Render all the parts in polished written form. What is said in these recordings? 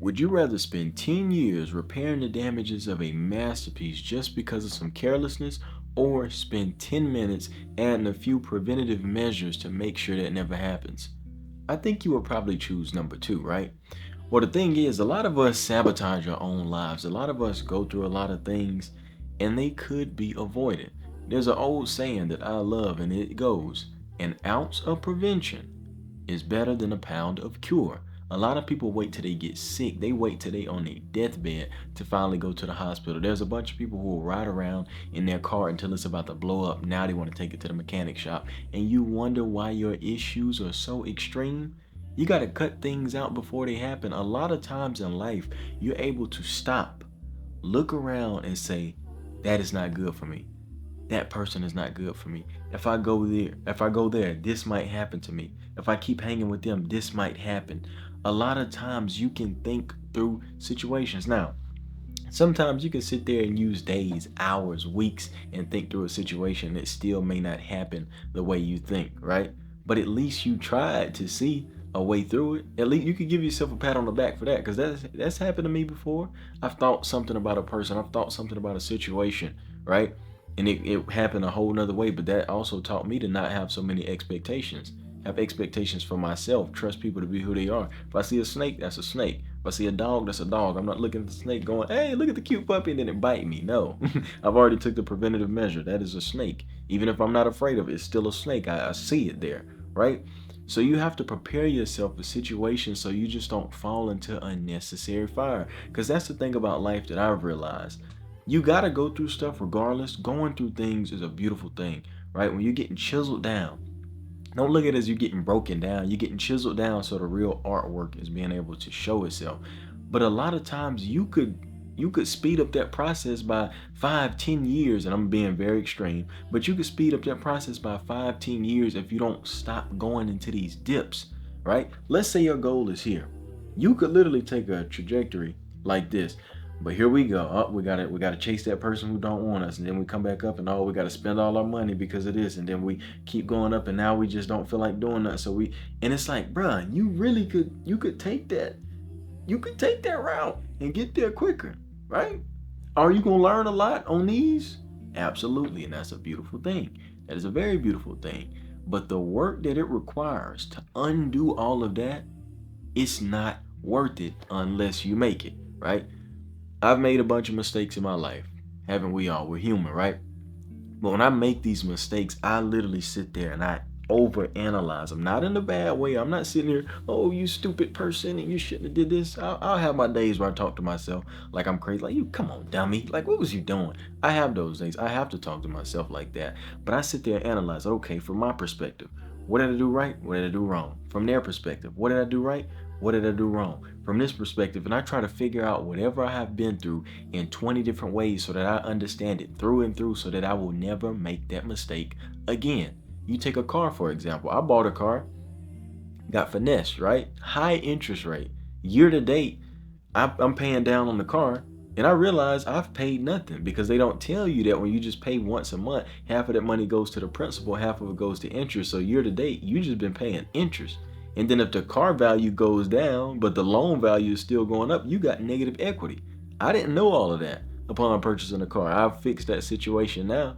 Would you rather spend 10 years repairing the damages of a masterpiece just because of some carelessness, or spend 10 minutes adding a few preventative measures to make sure that never happens? I think you would probably choose number two, right? Well, the thing is, a lot of us sabotage our own lives. A lot of us go through a lot of things and they could be avoided. There's an old saying that I love, and it goes, an ounce of prevention is better than a pound of cure. A lot of people wait till they get sick. They wait till they on their deathbed to finally go to the hospital. There's a bunch of people who will ride around in their car until it's about to blow up. Now they want to take it to the mechanic shop. And you wonder why your issues are so extreme? You got to cut things out before they happen. A lot of times in life, you're able to stop, look around, and say, that is not good for me. That person is not good for me. If I go there, this might happen to me. If I keep hanging with them, this might happen. A lot of times you can think through situations. Now, sometimes you can sit there and use days, hours, weeks, and think through a situation that still may not happen the way you think, right? But at least you tried to see a way through it. At least you could give yourself a pat on the back for that, because that's happened to me before. I've thought something about a person, I've thought something about a situation, right? And it happened a whole nother way, but that also taught me to not have so many expectations. Have expectations for myself, trust people to be who they are. If I see a snake, that's a snake. If I see a dog, that's a dog. I'm not looking at the snake going, hey, look at the cute puppy, and then it bite me. No, I've already took the preventative measure. That is a snake. Even if I'm not afraid of it, it's still a snake. I see it there, right? So you have to prepare yourself for situations so you just don't fall into unnecessary fire. Because that's the thing about life that I've realized. You got to go through stuff regardless. Going through things is a beautiful thing, right? When you're getting chiseled down, don't look at it as you getting broken down. You're getting chiseled down so the real artwork is being able to show itself. But a lot of times you could speed up that process by 5, 10 years, and I'm being very extreme, but you could speed up that process by 5, 10 years if you don't stop going into these dips, right? Let's say your goal is here. You could literally take a trajectory like this. But here we go. Oh, we gotta chase that person who don't want us, and then we come back up, and we gotta spend all our money because of this, and then we keep going up, and now we just don't feel like doing that. And it's like, bruh, you could take that route and get there quicker, right? Are you gonna learn a lot on these? Absolutely, and that's a beautiful thing. That is a very beautiful thing. But the work that it requires to undo all of that, it's not worth it unless you make it, right? I've made a bunch of mistakes in my life. Haven't we all? We're human, right? But when I make these mistakes, I literally sit there and I overanalyze them. Not in a bad way. I'm not sitting here, oh, you stupid person, and you shouldn't have did this. I'll have my days where I talk to myself like I'm crazy. Like, you, come on, dummy. Like, what was you doing? I have those days. I have to talk to myself like that. But I sit there and analyze, okay, from my perspective, what did I do right? What did I do wrong? From their perspective, what did I do right? What did I do wrong? From this perspective, and I try to figure out whatever I have been through in 20 different ways so that I understand it through and through so that I will never make that mistake again. You take a car, for example. I bought a car, got finessed, right? High interest rate. Year to date, I'm paying down on the car, and I realize I've paid nothing because they don't tell you that when you just pay once a month, half of that money goes to the principal, half of it goes to interest. So year to date, you just been paying interest. And then if the car value goes down, but the loan value is still going up, you got negative equity. I didn't know all of that upon purchasing a car. I've fixed that situation now,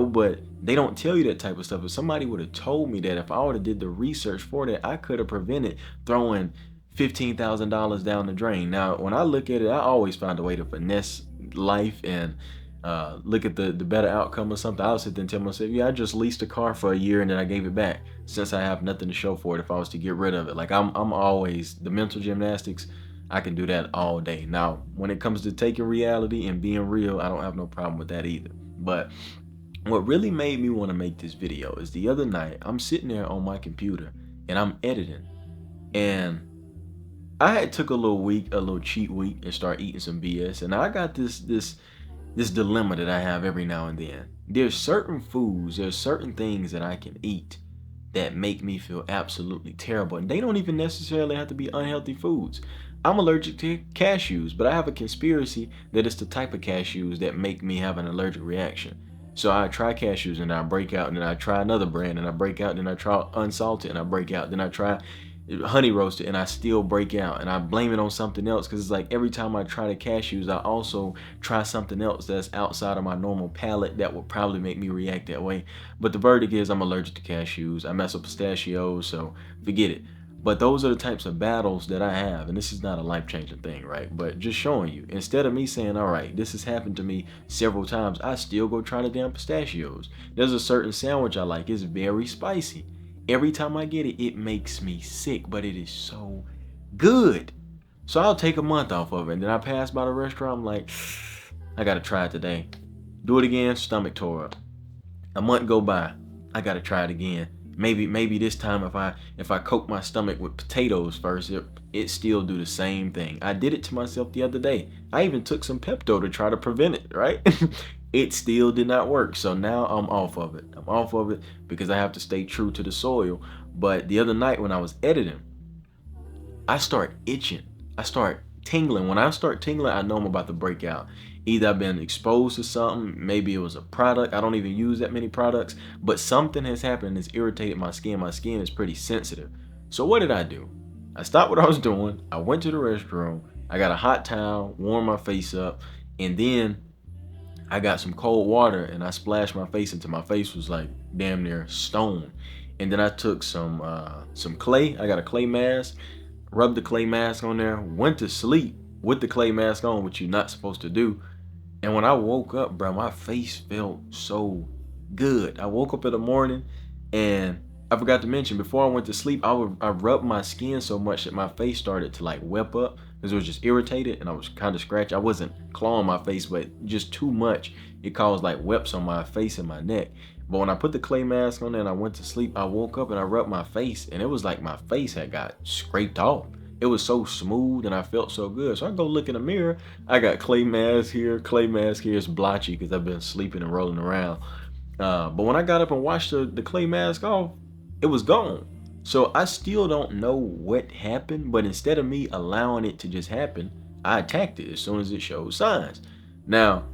but they don't tell you that type of stuff. If somebody would have told me that, if I would have did the research for that, I could have prevented throwing $15,000 down the drain. Now, when I look at it, I always find a way to finesse life and look at the better outcome or something. I'll sit there and tell myself, yeah, I just leased a car for a year and then I gave it back since I have nothing to show for it if I was to get rid of it. Like, I'm always, the mental gymnastics, I can do that all day. Now, when it comes to taking reality and being real, I don't have no problem with that either. But what really made me want to make this video is the other night, I'm sitting there on my computer and I'm editing, and I had took a little cheat week, and start eating some BS. And I got this dilemma that I have every now and then. There's certain things that I can eat that make me feel absolutely terrible, and they don't even necessarily have to be unhealthy foods. I'm allergic to cashews, but I have a conspiracy that it's the type of cashews that make me have an allergic reaction. So I try cashews and I break out, and then I try another brand and I break out, and then I try unsalted and I break out, then I try honey roasted, and I still break out, and I blame it on something else, because it's like every time I try the cashews, I also try something else that's outside of my normal palate that would probably make me react that way. But the verdict is I'm allergic to cashews. I mess up pistachios, so forget it. But those are the types of battles that I have, and this is not a life-changing thing, right? But just showing you, instead of me saying, all right, this has happened to me several times, I still go try the damn pistachios. There's a certain sandwich I like. It's very spicy. Every time I get it, it makes me sick, but it is so good. So I'll take a month off of it, and then I pass by the restaurant, I'm like, I gotta try it today. Do it again, stomach tore up. A month go by, I gotta try it again. Maybe this time if I coat my stomach with potatoes first, it still do the same thing. I did it to myself the other day. I even took some Pepto to try to prevent it, right? It still did not work. So now I'm off of it. I'm off of it because I have to stay true to the soil. But the other night when I was editing, I start itching. I start tingling. When I start tingling, I know I'm about to break out. Either I've been exposed to something, maybe it was a product. I don't even use that many products, but something has happened that's irritated my skin. My skin is pretty sensitive. So what did I do? I stopped what I was doing. I went to the restroom. I got a hot towel, warmed my face up, and then I got some cold water and I splashed my face until my face was like damn near stone. And then I took some clay. I got a clay mask, rubbed the clay mask on there, went to sleep with the clay mask on, which you're not supposed to do. And when I woke up, bro, my face felt so good. I woke up in the morning, and I forgot to mention, before I went to sleep, I rubbed my skin so much that my face started to like web up because it was just irritated, and I was kind of scratchy. I wasn't clawing my face, but just too much. It caused like webs on my face and my neck. But when I put the clay mask on there and I went to sleep, I woke up and I rubbed my face, and it was like my face had got scraped off. It was so smooth and I felt so good. So I go look in the mirror. I got clay mask here, clay mask here. It's blotchy because I've been sleeping and rolling around. But when I got up and washed the clay mask off, it was gone. So I still don't know what happened, but instead of me allowing it to just happen, I attacked it as soon as it showed signs. Now,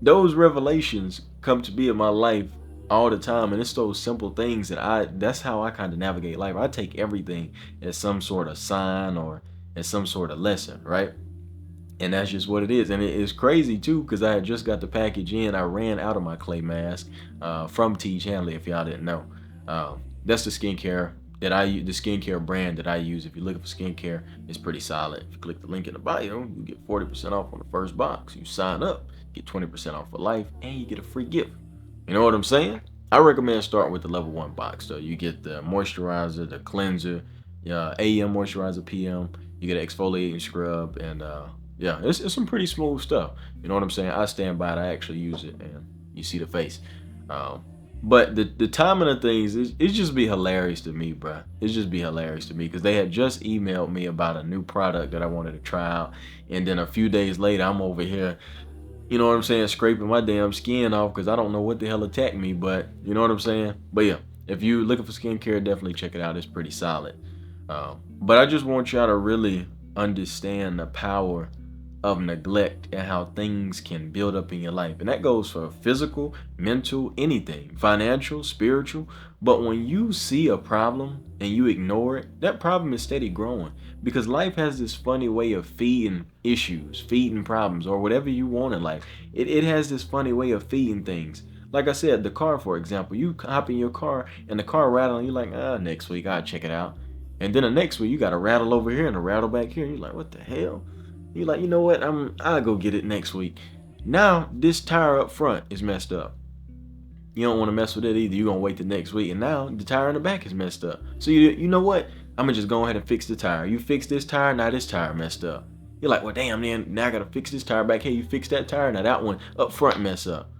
those revelations come to be in my life all the time, and it's those simple things that's how I kind of navigate life. I take everything as some sort of sign or as some sort of lesson, right? And that's just what it is. And it is crazy too, because I had just got the package in. I ran out of my clay mask from T. Chanley, if y'all didn't know. That's the skincare that I use, the skincare brand that I use. If you're looking for skincare, it's pretty solid. If you click the link in the bio, you get 40% off on the first box. You sign up, get 20% off for life, and you get a free gift. You know what I'm saying? I recommend starting with the level 1 box. So you get the moisturizer, the cleanser, AM moisturizer, PM. You get an exfoliating scrub, and yeah, it's some pretty smooth stuff. You know what I'm saying? I stand by it. I actually use it, and you see the face. But the timing of things, it's just be hilarious to me, bro. It's just be hilarious to me because they had just emailed me about a new product that I wanted to try out, and then a few days later, I'm over here, you know what I'm saying, scraping my damn skin off because I don't know what the hell attacked me, but you know what I'm saying? But yeah, if you're looking for skincare, definitely check it out. It's pretty solid. But I just want y'all to really understand the power of neglect and how things can build up in your life. And that goes for physical, mental, anything, financial, spiritual. But when you see a problem and you ignore it, that problem is steady growing, because life has this funny way of feeding issues, feeding problems, or whatever you want in life. It has this funny way of feeding things. Like I said, the car, for example, you hop in your car and the car rattling, you're like, next week I'll check it out. And then the next week you got a rattle over here and a rattle back here. And you're like, what the hell? You're like, you know what? I'll go get it next week. Now this tire up front is messed up. You don't want to mess with it either. You're gonna wait the next week, and now the tire in the back is messed up. So you know what? I'm gonna just go ahead and fix the tire. You fix this tire, now this tire messed up. You're like, well, damn, man, now I gotta fix this tire back here. You fix that tire, now that one up front mess up.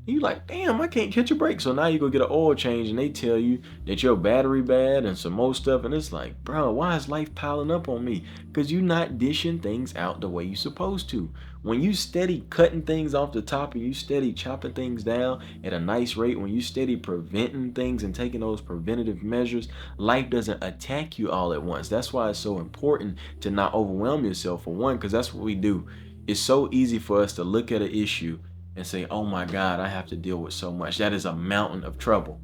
You like, damn, I can't catch a break. So now you go get an oil change, and they tell you that your battery bad and some more stuff. And it's like, bro, why is life piling up on me? Because you're not dishing things out the way you're supposed to. When you steady cutting things off the top and you steady chopping things down at a nice rate, when you steady preventing things and taking those preventative measures, life doesn't attack you all at once. That's why it's so important to not overwhelm yourself, for one, because that's what we do. It's so easy for us to look at an issue and say, oh my God, I have to deal with so much. That is a mountain of trouble.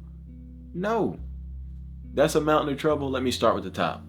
No, that's a mountain of trouble. Let me start with the top.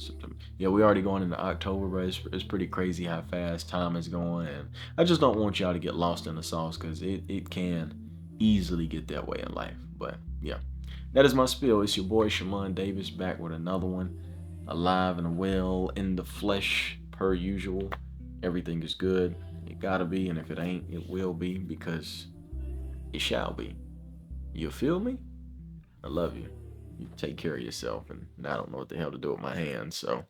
September. Yeah, we already going into October, but it's pretty crazy how fast time is going, and I just don't want y'all to get lost in the sauce because it can easily get that way in life. But yeah, that is my spiel. It's your boy Shimon Davis back with another one, alive and well in the flesh per usual. Everything is good. It gotta be, and if it ain't, it will be because it shall be. You feel me? I love you. You take care of yourself, and I don't know what the hell to do with my hands, so.